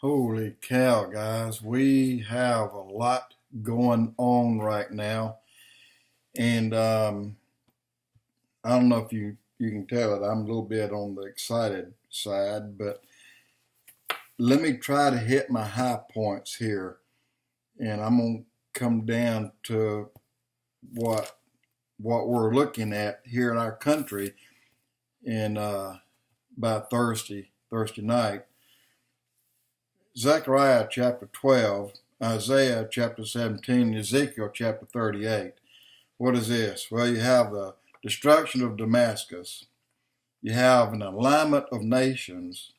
Holy cow, guys. We have a lot going on right now. And I don't know if you can tell it, I'm a little bit on the excited side, but let me try to hit my high points here. And I'm going to come down to what we're looking at here in our country in by Thursday night. Zechariah chapter 12, Isaiah chapter 17, Ezekiel chapter 38. What is this? Well, you have the destruction of Damascus. You have an alignment of nations.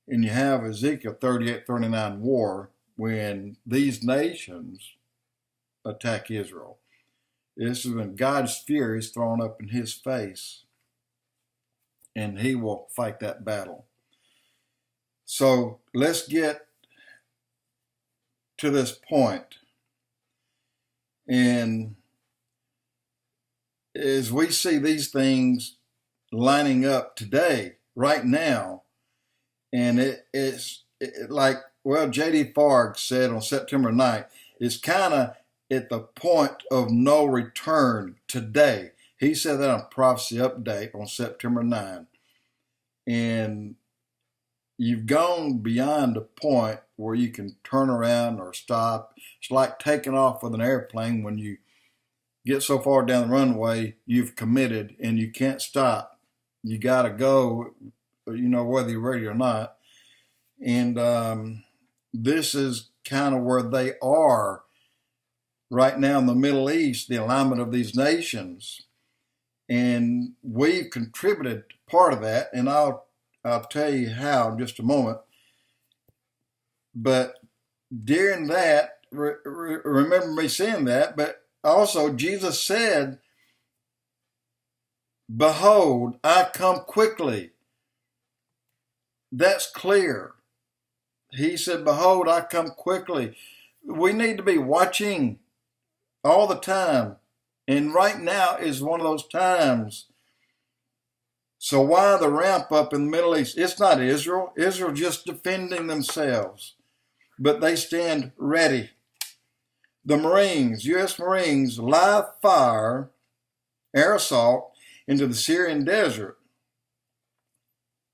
And you have Ezekiel 38-39 war when these nations attack Israel. This is when God's fury is thrown up in his face. And he will fight that battle. So let's get to this point. And as we see these things lining up today, right now, and it's like, well, J.D. FARGE said on September 9th, it's kind of at the point of no return today. He said that on Prophecy Update on September 9th. And you've gone beyond the point where you can turn around or stop. It's like taking off with an airplane. When you get so far down the runway, you've committed and you can't stop. You got to go, whether you're ready or not. And this is kind of where they are right now in the Middle East, the alignment of these nations. And we've contributed to part of that, and I'll tell you how in just a moment. But during that, remember me saying that, but also Jesus said, "Behold, I come quickly." That's clear. He said, "Behold, I come quickly." We need to be watching all the time. And right now is one of those times. So why the ramp up in the Middle East? It's not Israel. Israel just defending themselves. But they stand ready. The Marines, U.S. Marines, live fire, air assault into the Syrian desert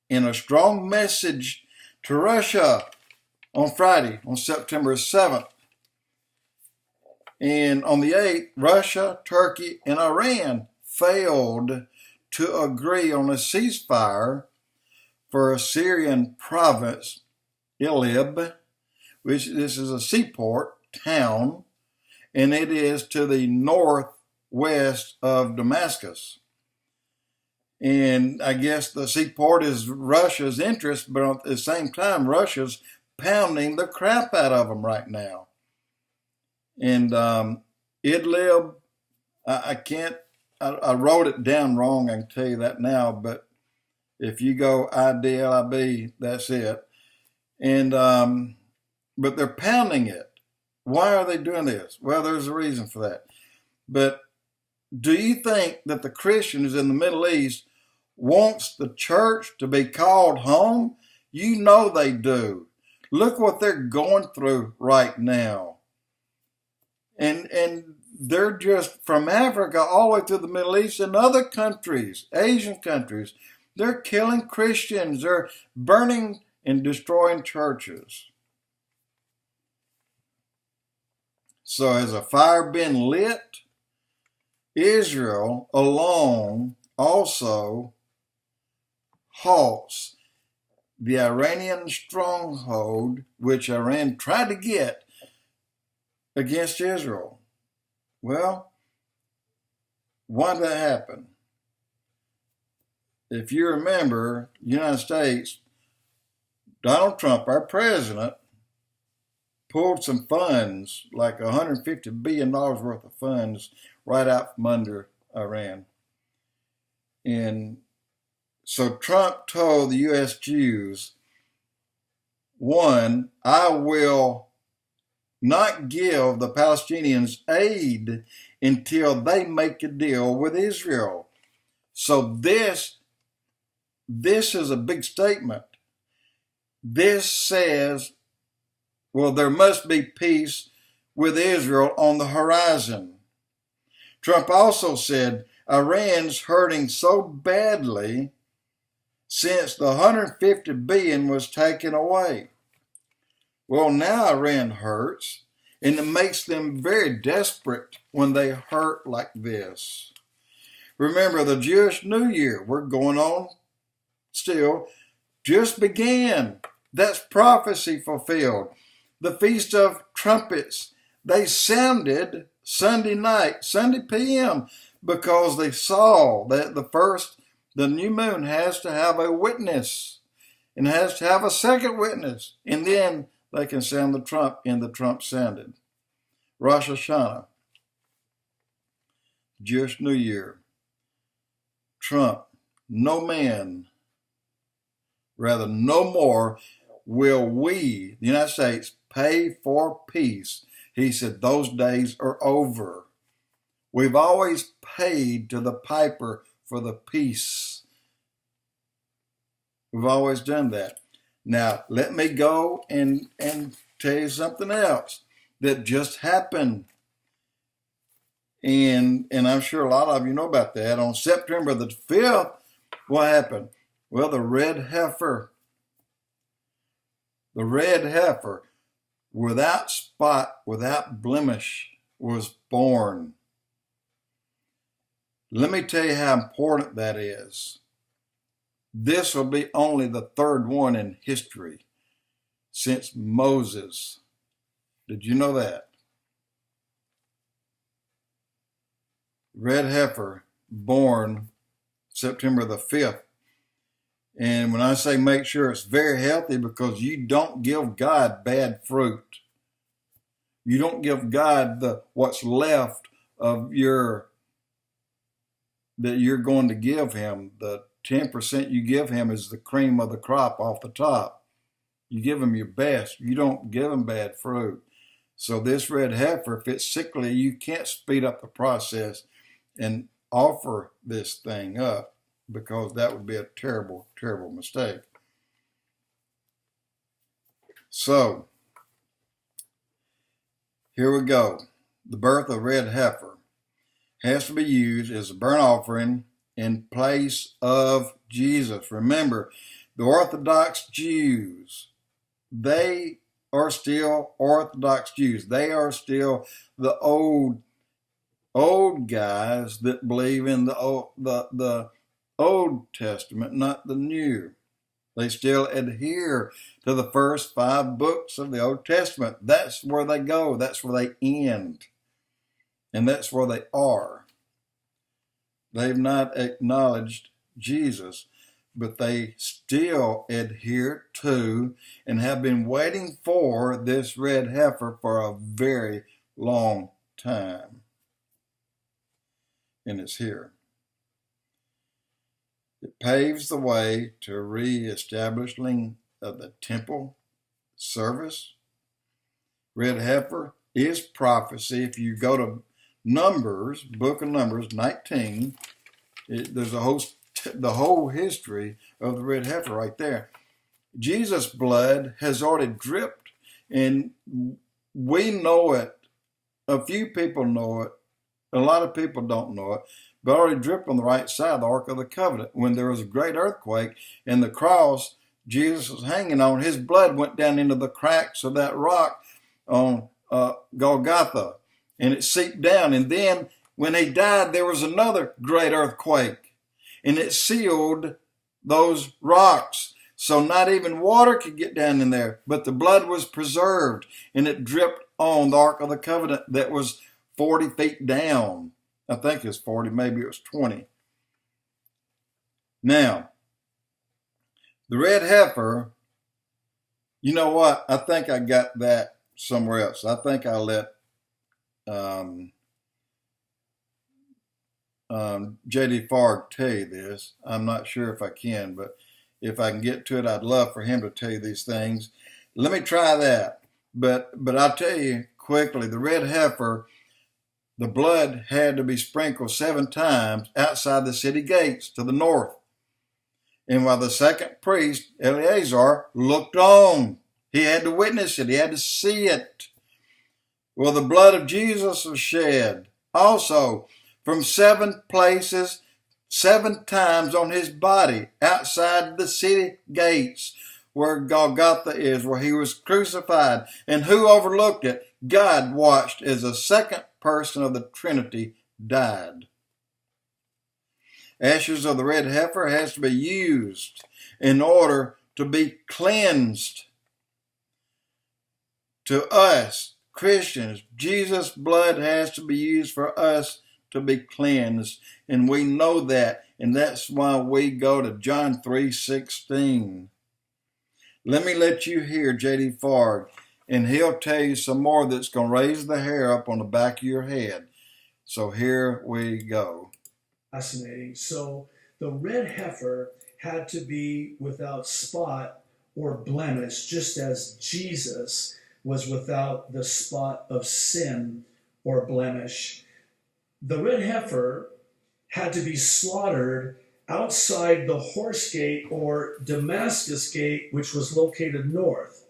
in a strong message to Russia on Friday, on September 7th. And on the 8th, Russia, Turkey, and Iran failed to agree on a ceasefire for a Syrian province, Idlib, which this is a seaport town, and it is to the northwest of Damascus. And I guess the seaport is Russia's interest, but at the same time, Russia's pounding the crap out of them right now. And Idlib, I wrote it down wrong, I can tell you that now, but if you go IDLIB, that's it. And but they're pounding it. Why are they doing this? Well, there's a reason for that. But do you think that the Christians in the Middle East wants the church to be called home? You know they do. Look what they're going through right now. And they're just from Africa all the way to the Middle East and other countries, Asian countries. They're killing Christians. They're burning and destroying churches. So has a fire been lit? Israel alone also halts the Iranian stronghold, which Iran tried to get against Israel. Well, why did that happen? If you remember, United States, Donald Trump, our president, pulled some funds, like $150 billion worth of funds, right out from under Iran. And so Trump told the U.S. Jews, one, I will not give the Palestinians aid until they make a deal with Israel. So this is a big statement. this says, well, there must be peace with Israel on the horizon. Trump also said Iran's hurting so badly since the $150 billion was taken away. Well, now Iran hurts, and it makes them very desperate when they hurt like this. Remember, the Jewish New Year, we're going on still, just began. That's prophecy fulfilled. The Feast of Trumpets, they sounded Sunday night, Sunday p.m., because they saw that the new moon has to have a witness and has to have a second witness, and then they can sound the trump, and the trump sounded. Rosh Hashanah, Jewish New Year, trump, no more will we, the United States, pay for peace. He said those days are over. We've always paid to the piper for the peace. We've always done that. Now, let me go and tell you something else that just happened. And I'm sure a lot of you know about that. On September the 5th, what happened? Well, the red heifer, without spot, without blemish, was born. Let me tell you how important that is. This will be only the third one in history since Moses. Did you know that? Red heifer, born September the 5th. And when I say make sure it's very healthy, because you don't give God bad fruit. You don't give God what's left of that you're going to give him. The 10% you give him is the cream of the crop off the top. You give him your best. You don't give him bad fruit. So this red heifer, if it's sickly, you can't speed up the process and offer this thing up, because that would be a terrible, terrible mistake. So, here we go. The birth of red heifer has to be used as a burnt offering in place of Jesus. Remember, the Orthodox Jews, they are still Orthodox Jews. They are still the old guys that believe in the Old Testament, not the New. They still adhere to the first 5 books of the Old Testament. That's where they go. That's where they end. And that's where they are. They've not acknowledged Jesus, but they still adhere to and have been waiting for this red heifer for a very long time. And it's here. It paves the way to reestablishing of the temple service. Red heifer is prophecy. If you go to Numbers, book of Numbers 19, there's the whole history of the red heifer right there. Jesus' blood has already dripped, and we know it. A few people know it. A lot of people don't know it, but already dripped on the right side of the Ark of the Covenant. When there was a great earthquake and the cross Jesus was hanging on, his blood went down into the cracks of that rock on Golgotha, and it seeped down. And then when he died, there was another great earthquake, and it sealed those rocks. So not even water could get down in there, but the blood was preserved, and it dripped on the Ark of the Covenant that was 40 feet down. I think it's 40, maybe it was 20. Now, the red heifer, you know what? I think I got that somewhere else. I think I let J.D. Farg tell you this. I'm not sure if I can, but if I can get to it, I'd love for him to tell you these things. Let me try that. But I'll tell you quickly, the red heifer, the blood had to be sprinkled 7 times outside the city gates to the north. And while the second priest, Eleazar, looked on, he had to witness it, he had to see it. Well, the blood of Jesus was shed also from 7 places, 7 times on his body outside the city gates where Golgotha is, where he was crucified. And who overlooked it? God watched as the second person of the Trinity died. Ashes of the red heifer has to be used in order to be cleansed. To us, Christians, Jesus' blood has to be used for us to be cleansed. And we know that. And that's why we go to John 3:16. Let me let you hear J.D. Farg, and he'll tell you some more that's going to raise the hair up on the back of your head. So here we go. Fascinating. So the red heifer had to be without spot or blemish, just as Jesus was without the spot of sin or blemish. The red heifer had to be slaughtered outside the horse gate or Damascus gate, which was located north,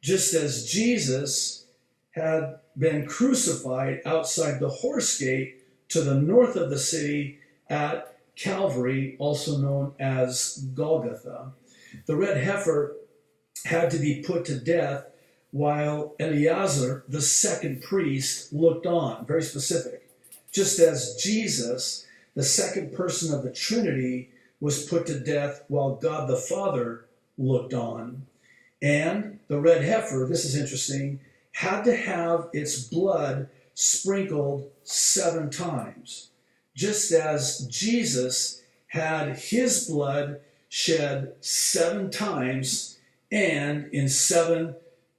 just as Jesus had been crucified outside the horse gate to the north of the city at Calvary, also known as Golgotha. The red heifer had to be put to death while Eleazar, the second priest, looked on. Very specific. Just as Jesus, the second person of the Trinity, was put to death while God the Father looked on. And the red heifer, this is interesting, had to have its blood sprinkled 7 times. Just as Jesus had his blood shed 7 times and in 7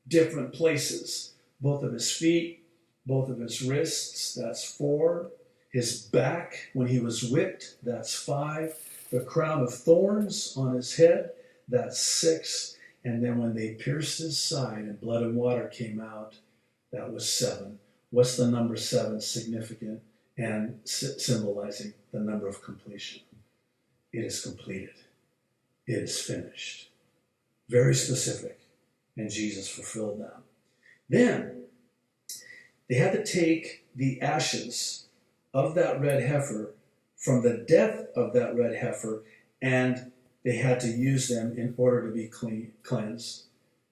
different places. Both of his feet, both of his wrists, that's 4. His back when he was whipped, that's 5. The crown of thorns on his head, that's 6. And then when they pierced his side and blood and water came out, that was 7. What's the number 7 significant and symbolizing? The number of completion. It is completed. It is finished. Very specific. And Jesus fulfilled that. Then they had to take the ashes of that red heifer from the death of that red heifer, and they had to use them in order to be cleansed.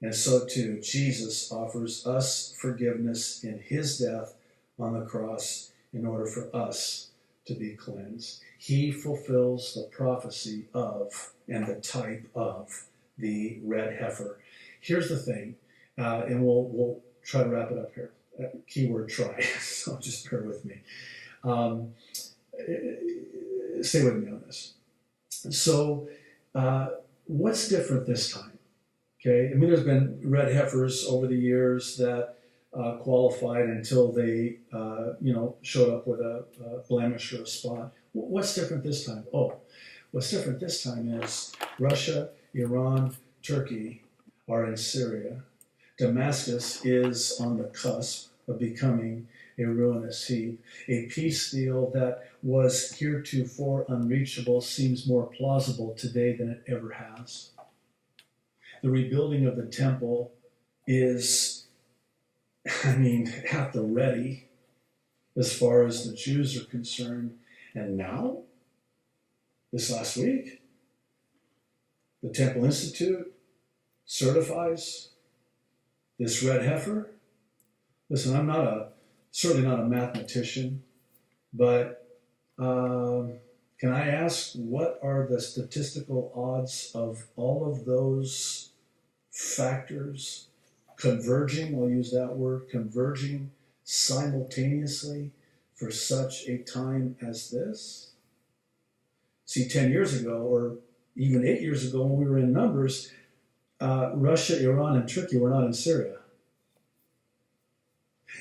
And so too, Jesus offers us forgiveness in his death on the cross in order for us to be cleansed. He fulfills the prophecy of and the type of the red heifer. Here's the thing, and we'll try to wrap it up here. Keyword try, so just bear with me. Stay with me on this. So, what's different this time? Okay, I mean, there's been red heifers over the years that qualified until they, showed up with a blemish or a spot. What's different this time? Oh, what's different this time is Russia, Iran, Turkey are in Syria. Damascus is on the cusp of becoming a ruinous heap. A peace deal that was heretofore unreachable seems more plausible today than it ever has. The rebuilding of the temple is, at the ready as far as the Jews are concerned. And now, this last week, the Temple Institute certifies this red heifer. Listen, I'm certainly not a mathematician, but can I ask, what are the statistical odds of all of those factors converging, I'll use that word, converging simultaneously for such a time as this? See, 10 years ago, or even 8 years ago when we were in numbers, Russia, Iran, and Turkey were not in Syria.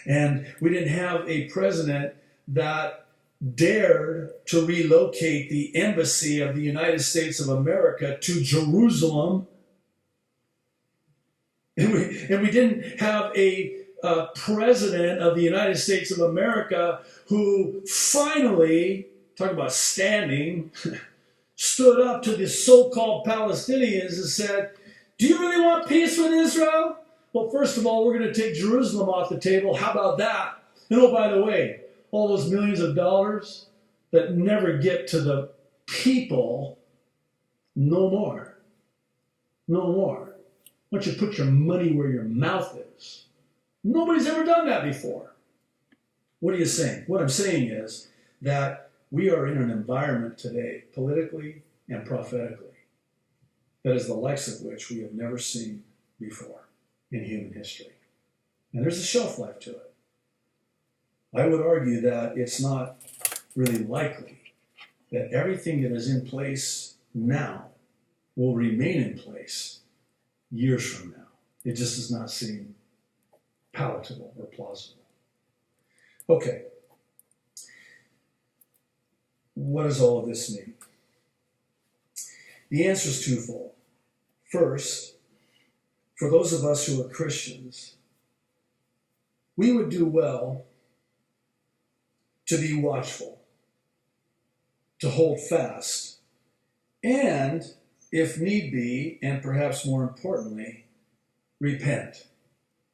And we didn't have a president that dared to relocate the embassy of the United States of America to Jerusalem. And we didn't have a president of the United States of America who finally, talk about standing, stood up to the so-called Palestinians and said, do you really want peace with Israel? Well, first of all, we're going to take Jerusalem off the table. How about that? And oh, by the way, all those millions of dollars that never get to the people, no more. No more. Why don't you put your money where your mouth is? Nobody's ever done that before. What are you saying? What I'm saying is that we are in an environment today, politically and prophetically, that is the likes of which we have never seen before in human history. And there's a shelf life to it. I would argue that it's not really likely that everything that is in place now will remain in place years from now. It just does not seem palatable or plausible. Okay. What does all of this mean? The answer is twofold. First, for those of us who are Christians, we would do well to be watchful, to hold fast, and, if need be, and perhaps more importantly, repent.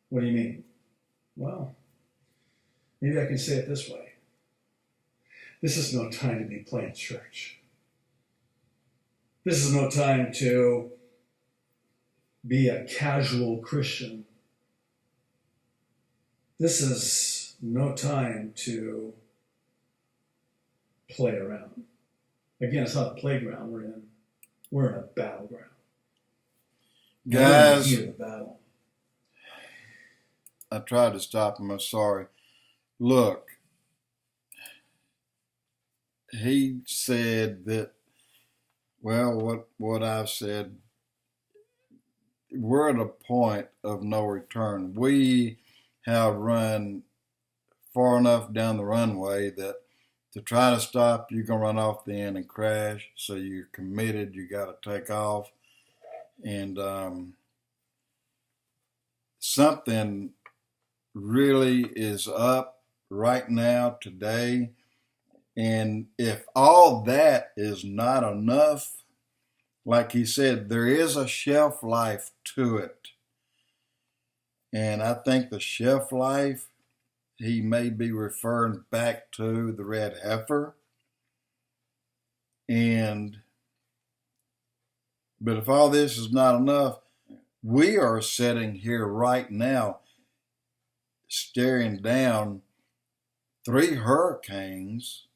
What do you mean? Well, maybe I can say it this way. This is no time to be playing church. This is no time to be a casual Christian. This is no time to play around. Again, it's not a playground we're in. We're in a battleground. Guys, we're in the battle. I tried to stop him. I'm sorry. Look, he said that, well, what I've said, we're at a point of no return. We have run far enough down the runway that to try to stop, you're going to run off the end and crash. So you're committed. You got to take off. And something really is up right now, today. And if all that is not enough, like he said, there is a shelf life to it. And I think the shelf life, he may be referring back to the red heifer. But if all this is not enough, we are sitting here right now staring down 3 hurricanes.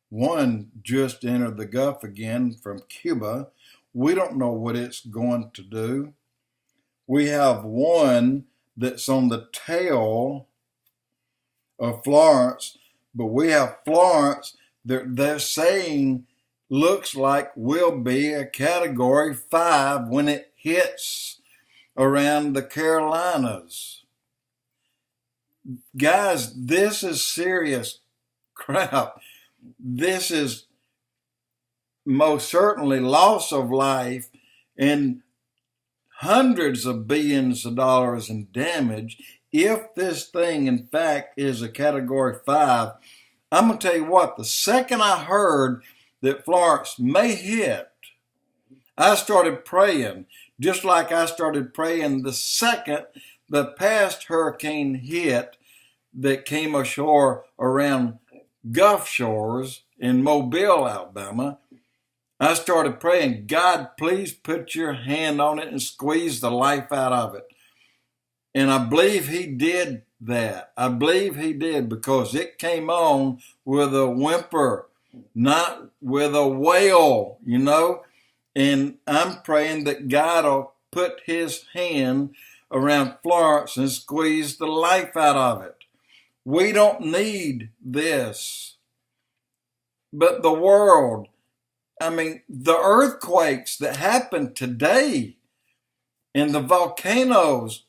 One just entered the Gulf again from Cuba. We don't know what it's going to do. We have one that's on the tail of Florence, but we have Florence that they're saying looks like will be a Category 5 when it hits around the Carolinas. Guys, this is serious crap. This is most certainly loss of life and hundreds of billions of dollars in damage. If this thing, in fact, is a Category 5, I'm going to tell you what, the second I heard that Florence may hit, I started praying, just like I started praying the second the past hurricane hit that came ashore around Gulf Shores in Mobile, Alabama. I started praying, God, please put your hand on it and squeeze the life out of it. And I believe he did that. I believe he did, because it came on with a whimper, not with a wail, you know. And I'm praying that God will put his hand around Florence and squeeze the life out of it. We don't need this. But the world, I mean, the earthquakes that happened today and the volcanoes,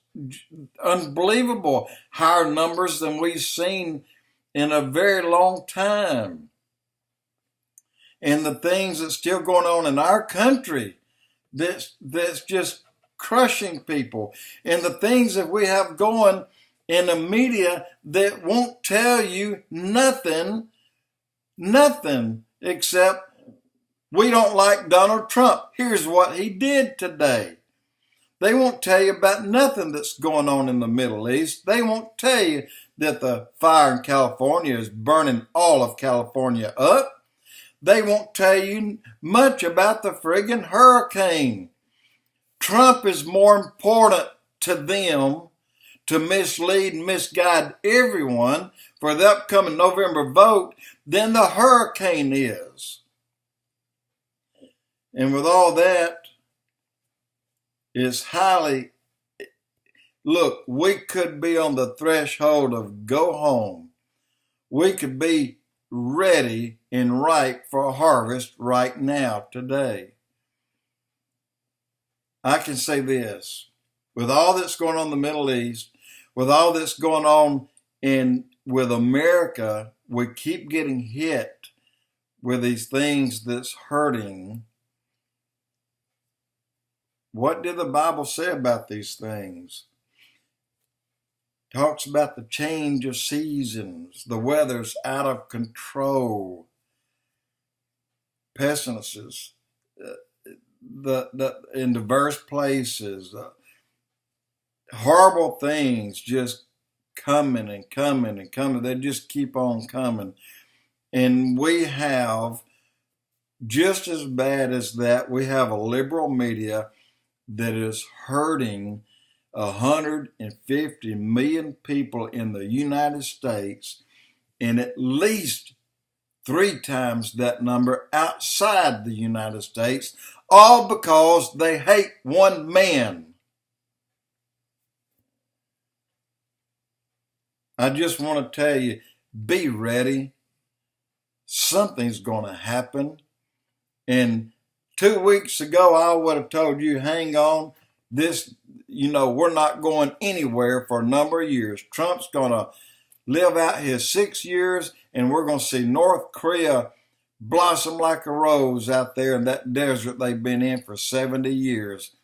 unbelievable, higher numbers than we've seen in a very long time. And the things that's still going on in our country that's just crushing people. And the things that we have going in the media that won't tell you nothing except We don't like Donald Trump. Here's what he did today. They won't tell you about nothing that's going on in the Middle East. They won't tell you that the fire in California is burning all of California up. They won't tell you much about the friggin' hurricane. Trump is more important to them to mislead and misguide everyone for the upcoming November vote than the hurricane is. And with all that, it's highly, look, we could be on the threshold of go home. We could be ready and ripe for a harvest right now, today. I can say this, with all that's going on in the Middle East, with all that's going on with America, we keep getting hit with these things that's hurting. What did the Bible say about these things? It talks about the change of seasons, the weather's out of control, pestilences, in diverse places, horrible things just coming and coming and coming. They just keep on coming. And we have, just as bad as that, we have a liberal media that is hurting 150 million people in the United States, and at least 3 times that number outside the United States, all because they hate one man. I just want to tell you, be ready. Something's going to happen. And 2 weeks ago, I would have told you, hang on, we're not going anywhere for a number of years. Trump's going to live out his 6 years, and we're going to see North Korea blossom like a rose out there in that desert they've been in for 70 years.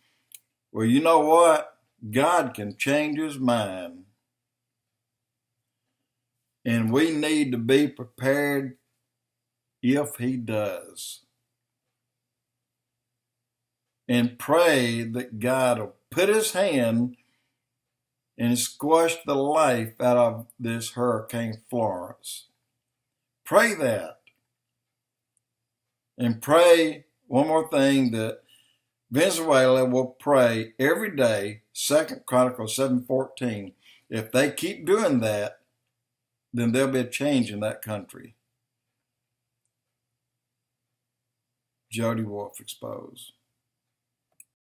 Well, you know what? God can change his mind. And we need to be prepared if he does. And pray that God will put his hand and squash the life out of this Hurricane Florence. Pray that. And pray, one more thing, that Venezuela will pray every day, 2 Chronicles 7:14. If they keep doing that, then there'll be a change in that country. Jody Wolf, Expoz.